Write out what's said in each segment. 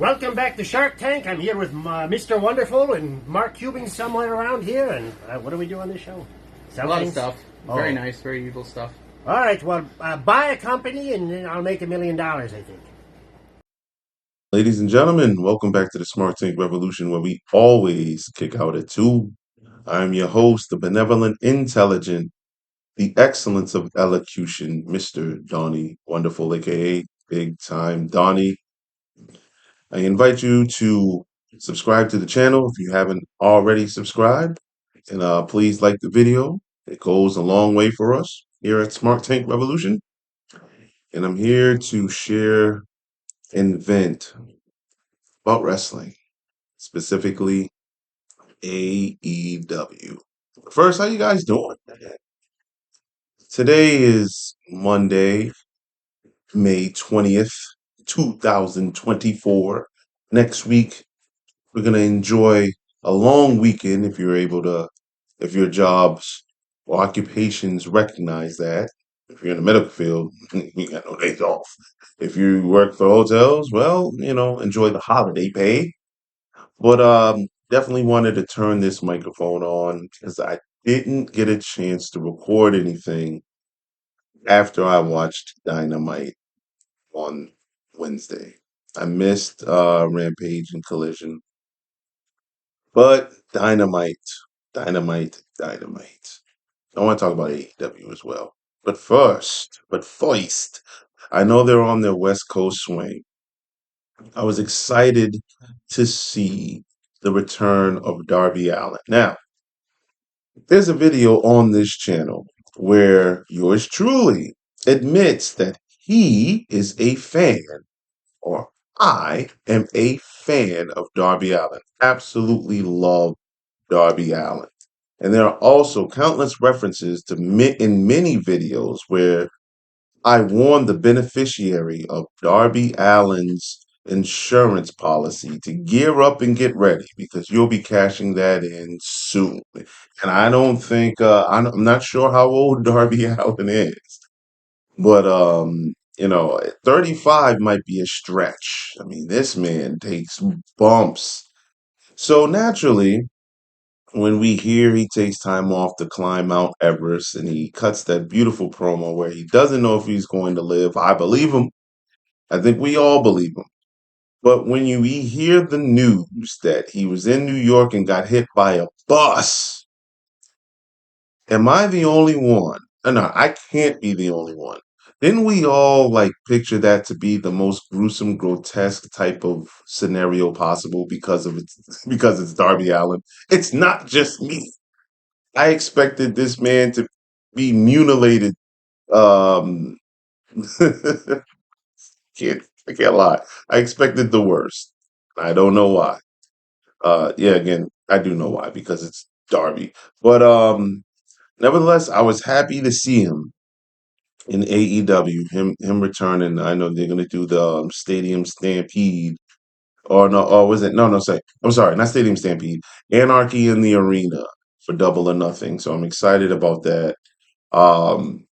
Welcome back to Shark Tank. I'm here with Mr. Wonderful and Mark Cuban somewhere around here. And what do we do on this show? A lot of stuff. Very Oh. nice, very evil stuff. All right, well, buy a company and then I'll make $1 million, I think. Ladies and gentlemen, welcome back to the Smart Tank Revolution, where we always kick out at two. I'm your host, the benevolent, intelligent, the excellence of elocution, Mr. Donnie Wonderful, aka Big Time Donnie. I invite you to subscribe to the channel if you haven't already subscribed, and please like the video. It goes a long way for us here at Smart Tank Revolution, and I'm here to share and vent about wrestling, specifically AEW. First, how you guys doing? Today is Monday, May 20th, 2024. Next week, we're going to enjoy a long weekend if your jobs or occupations recognize that. If you're in the medical field, you got no days off. If you work for hotels, well, enjoy the holiday pay. But definitely wanted to turn this microphone on because I didn't get a chance to record anything after I watched Dynamite on Wednesday. I missed Rampage and Collision, but Dynamite. I want to talk about AEW as well. But first, I know they're on their West Coast swing. I was excited to see the return of Darby Allin. Now, there's a video on this channel where yours truly admits that he is a fan, or I am a fan of Darby Allin. Absolutely love Darby Allin. And there are also countless references to in many videos where I warned the beneficiary of Darby Allin's insurance policy to gear up and get ready because you'll be cashing that in soon. And I don't think I'm not sure how old Darby Allin is, but 35 might be a stretch. I mean, this man takes bumps. So naturally, when we hear he takes time off to climb Mount Everest and he cuts that beautiful promo where he doesn't know if he's going to live, I believe him. I think we all believe him. But when we hear the news that he was in New York and got hit by a bus, am I the only one? No, I can't be the only one. Didn't we all like picture that to be the most gruesome, grotesque type of scenario possible because it's Darby Allin? It's not just me. I expected this man to be mutilated. Um, I can't lie. I expected the worst. I don't know why. Yeah, again, I do know why because it's Darby. But nevertheless, I was happy to see him in AEW. Him returning. I know they're gonna do the Stadium Stampede. Or no, or was it? No, sorry. I'm sorry, not Stadium Stampede. Anarchy in the Arena for Double or Nothing. So I'm excited about that. Um,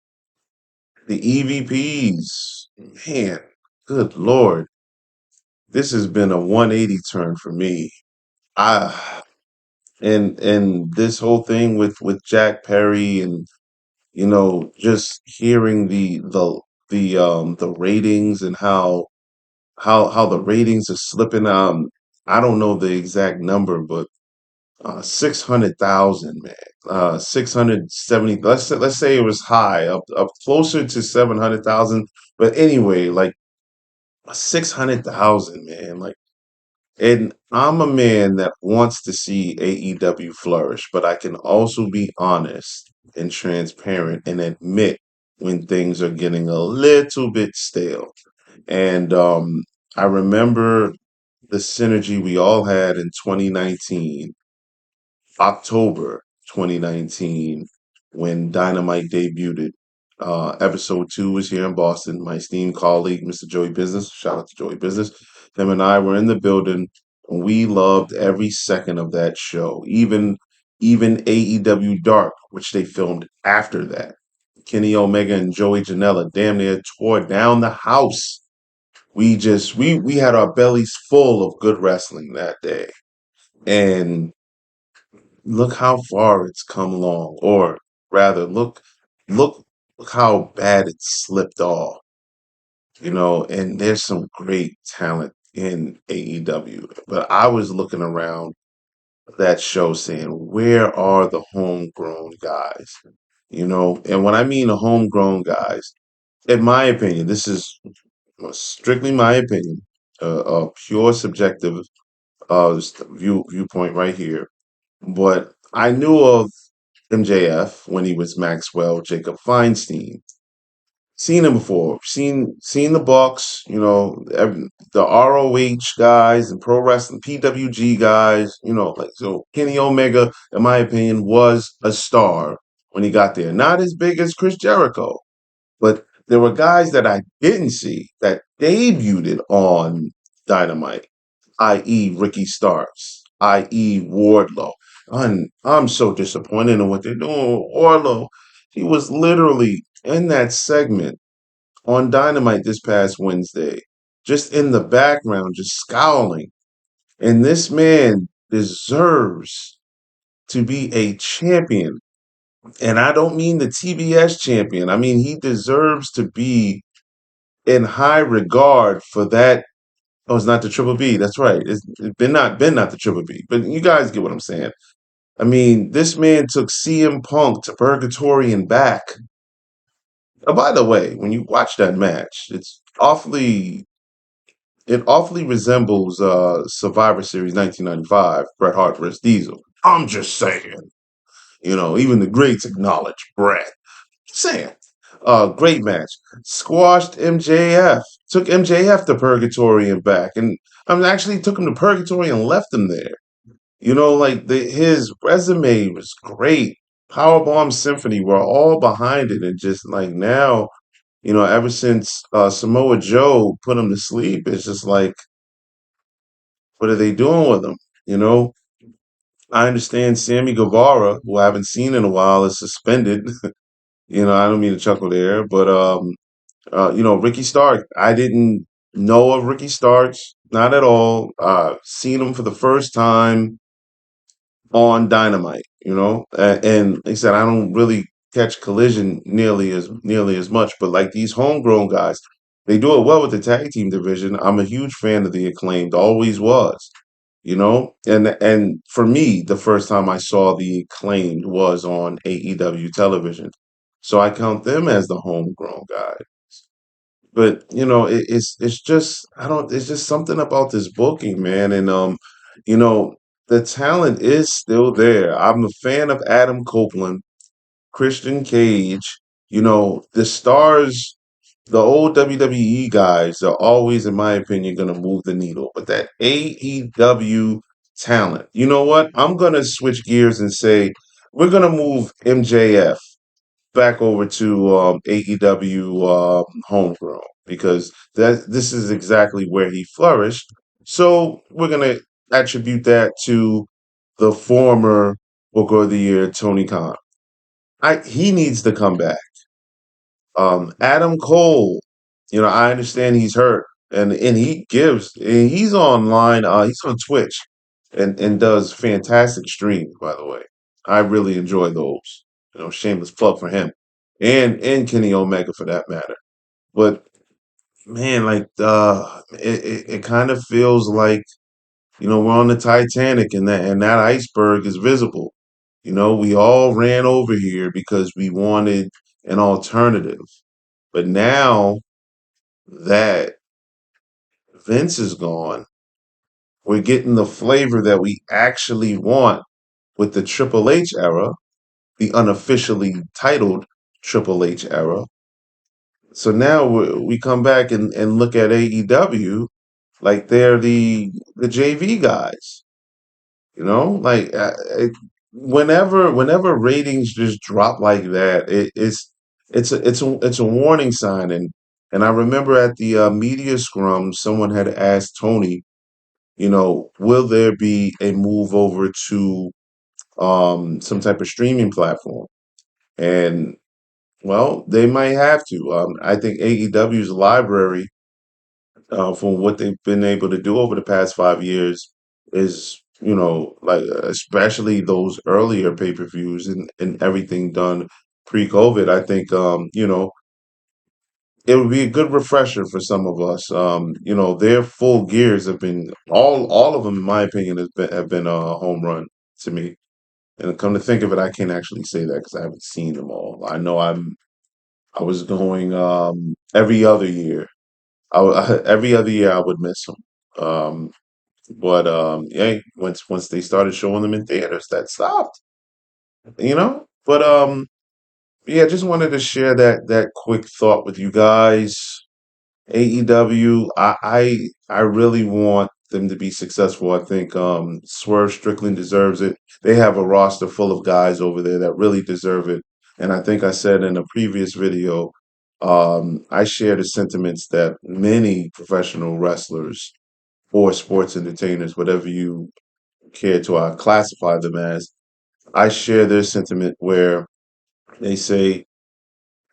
the EVPs, man, good Lord, this has been a 180 turn for me. I and this whole thing with Jack Perry and just hearing the ratings and how the ratings are slipping. I don't know the exact number, but 600,000, man. 670. Let's say it was high, up closer to 700,000. But anyway, like 600,000, man. Like, and I'm a man that wants to see AEW flourish, but I can also be honest and transparent and admit when things are getting a little bit stale. And I remember the synergy we all had in 2019, October 2019, when Dynamite debuted. Episode 2 was here in Boston. My esteemed colleague, Mr. Joey Business, shout out to Joey Business. Him and I were in the building, and we loved every second of that show. Even AEW Dark, which they filmed after that. Kenny Omega and Joey Janela damn near tore down the house. we had our bellies full of good wrestling that day. And look how far it's come along, or rather, look how bad it slipped off. And there's some great talent in AEW. But I was looking around that show saying, where are the homegrown guys? And when I mean the homegrown guys, in my opinion, this is strictly my opinion, a pure subjective viewpoint right here. But I knew of MJF when he was Maxwell Jacob Feinstein. Seen him before. Seen the Bucks. The ROH guys and pro wrestling PWG guys. Like so. Kenny Omega, in my opinion, was a star when he got there. Not as big as Chris Jericho, but there were guys that I didn't see that debuted on Dynamite, i.e., Ricky Starks, i.e., Wardlow. I'm so disappointed in what they're doing with Wardlow. He was literally in that segment on Dynamite this past Wednesday, just in the background, just scowling. And this man deserves to be a champion. And I don't mean the TBS champion. I mean, he deserves to be in high regard for that. Oh, it's not the Triple B. That's right. It's been not the Triple B. But you guys get what I'm saying. I mean, this man took CM Punk to Purgatory and back. Oh, by the way, when you watch that match, it awfully resembles Survivor Series 1995, Bret Hart versus Diesel. I'm just saying. Even the greats acknowledge Bret. Saying. Great match. Squashed MJF. Took MJF to Purgatory and back. And actually took him to Purgatory and left him there. Like his resume was great. Powerbomb Symphony were all behind it. And just like now, ever since Samoa Joe put him to sleep, it's just like, what are they doing with him? You know, I understand Sammy Guevara, who I haven't seen in a while, is suspended. I don't mean to chuckle there, but Ricky Stark. I didn't know of Ricky Starks, not at all. Seen him for the first time on Dynamite. And like I said, I don't really catch Collision nearly as much, but like these homegrown guys, they do it well with the tag team division. I'm a huge fan of the Acclaimed, always was. And for me, the first time I saw the Acclaimed was on AEW television, so I count them as the homegrown guy. But it's just I don't. It's just something about this booking, man, and you know, the talent is still there. I'm a fan of Adam Copeland, Christian Cage. The stars, the old WWE guys are always, in my opinion, going to move the needle. But that AEW talent, you know what? I'm going to switch gears and say we're going to move MJF back over to AEW homegrown because this is exactly where he flourished. So we're gonna attribute that to the former Booker of the Year, Tony Khan. He needs to come back. Adam Cole, I understand he's hurt, and he's online. He's on Twitch, and does fantastic streams. By the way, I really enjoy those. Shameless plug for him, and Kenny Omega for that matter. But man, like it kind of feels like we're on the Titanic, and that iceberg is visible. We all ran over here because we wanted an alternative. But now that Vince is gone, we're getting the flavor that we actually want with the Triple H era, the unofficially titled Triple H era. So now we come back and look at AEW like they're the JV guys. Like whenever ratings just drop like that, it's a warning sign. And I remember at the media scrum, someone had asked Tony, will there be a move over to some type of streaming platform? And well, they might have to. I think AEW's library from what they've been able to do over the past 5 years is, like especially those earlier pay-per-views and everything done pre-COVID. I think, it would be a good refresher for some of us. Their full gears have been all of them, in my opinion, have been a home run to me. And come to think of it, I can't actually say that because I haven't seen them all. I know I was going every other year. Every other year I would miss them. But yeah, once they started showing them in theaters, that stopped. But yeah, just wanted to share that quick thought with you guys. AEW, I really want them to be successful. I think Swerve Strickland deserves it. They have a roster full of guys over there that really deserve it. And I think I said in a previous video, I share the sentiments that many professional wrestlers or sports entertainers, whatever you care to classify them as, I share their sentiment where they say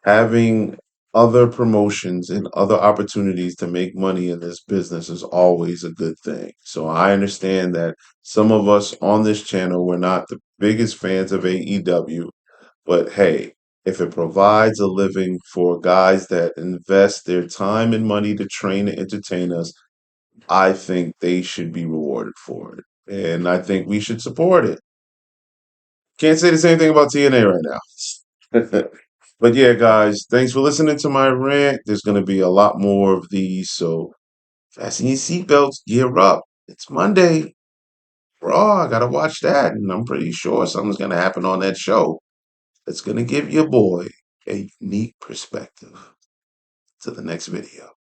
having other promotions and other opportunities to make money in this business is always a good thing. So I understand that some of us on this channel, we're not the biggest fans of AEW, but hey, if it provides a living for guys that invest their time and money to train and entertain us, I think they should be rewarded for it. And I think we should support it. Can't say the same thing about TNA right now. But yeah, guys, thanks for listening to my rant. There's going to be a lot more of these, so fasten your seatbelts, gear up. It's Monday. Raw, I got to watch that, and I'm pretty sure something's going to happen on that show that's going to give your boy a unique perspective. To the next video.